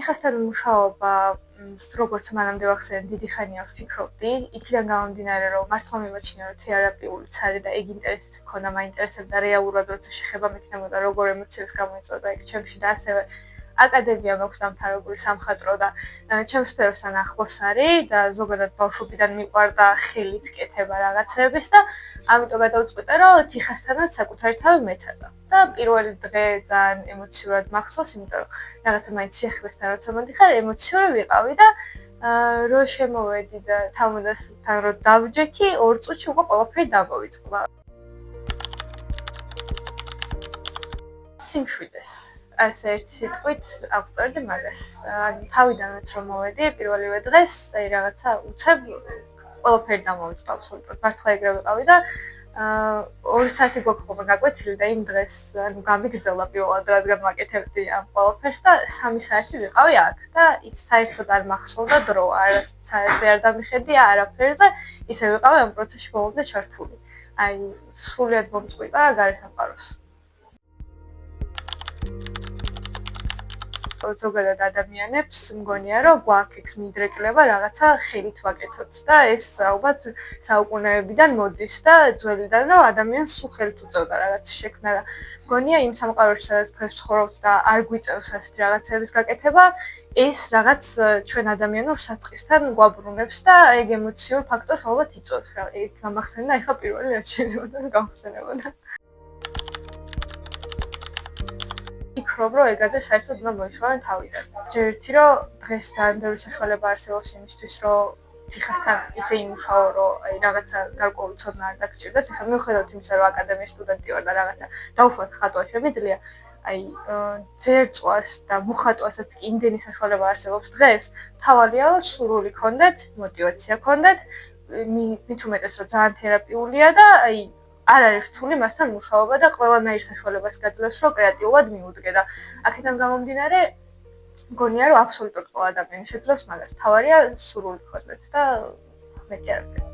თიხასთან მუშაობა, როგორც მანამდე ვახსენე, დიდი ხანია ვფიქრობდი, იქიდან გამომდინარე, რომ მართლა მიმოჩნია, რომ თერაპიულიც არის და ეგ ინტერესიც მქონდა, მაინტერესებდა რეალურად, როცა შეხება მექნებოდა, როგორ ემოციებს გამოიწვევდა ეგ ჩემში და ასევე აკადემია მაქვს დამთავრებული სამხატვრო და ჩემს სფეროსთან ახლოს არის და ზოგადად ბავშვობიდან მიყვარდა ხელით კეთება რაღაცეების და ამიტომ გადავწყვიტე, რომ თიხასთანაც საკუთარი თავი მეცადა. და პირველი დღე ძალიან ემოციურად მახსოვს, იმიტომ რომ რაღაცა მაინც სიახლესთან როცა მოდიხარ, ემოციური ვიყავი და რო შემოვედი და თავმოდასთან რო დავჯექი, 2 წუთში უკვე ყველაფერი დამოვიწყდა. სიმშვიდეს. ასე ერთი სიტყვით ავტორდი მაგას. თავიდანაც რომ მოვედი პირველივე დღეს, აი რაღაცა უცებ ყველაფერი დამოვიწყდა აბსოლუტურად. მართლა ეგრე ვიყავი და 2 საათი გვაქვს ხოლმე გაკვეთილი და იმ დღეს გამიგრძელა პირველად რადგან ვაკეთებდი ამ ყველაფერს და 3 საათი ვიყავი აქ და ის საერთოდ არ მახსოვდა დრო, არა საათზე არ დამიხედია არაფერზე, ისე ვიყავი ამ პროცესში ბოლომდე ჩართული. აი სრულიად მომწყვიტა გარესამყაროს. ზოგადად ადამიანებს მგონია, რომ გვაქვს მიდრეკილება რაღაცა ხელით ვაკეთოთ და ეს ალბათ საუკუნეებიდან მოდის და ძველიდან რომ ადამიანს სულ ხელით უწევდა რაღაც შექმნა და მგონია იმ სამყაროში სადაც დღეს ვცხოვრობთ და არ გვიწევს ასეთი რაღაცების გაკეთება, ეს რაღაც ჩვენ ადამიანურ საწყისთან გვაბრუნებს და ეგ ემოციურ ფაქტორს ალბათ იწვევს რა. ეგ გამახსენდა ეხლა პირველი რაც შეიძლება რომ გამხსენებოდა. ვფიქრობ, რომ ეგაზე საერთოდ უნდა მოიშორენ თავიდან. ჯერ ერთი რომ დღეს ძალიან ბევრი საშუალება არსებობს იმისთვის, რომ თიხასთან ისე იმუშაო, რომ აი რაღაცა გარკვეული ცოდნა არ დაგჭირდეს. ეხლა მიუხედავად იმისა, რომ აკადემიის სტუდენტი ვარ და რაღაცა დაუშვათ ხატვა შემიძლია, აი ძერწვას და მოხატვასაც იმდენი საშუალება არსებობს დღეს, თავარია სურვილი ქონდეთ, мотиваცია ქონდეთ, მით უმეტეს რომ ძალიან თერაპიულია და აი არ არის რთული მასთან მუშაობა და ყველანაირ საშუალებას გაძლევს, რომ კრეატიულად მიუდგე და აქედან გამომდინარე მგონია, რომ აბსოლუტურად ყველა ადამიანი შეძლებს მაგას. თავარია სურვილი ქონდეთ და მე კი არ ვქნა.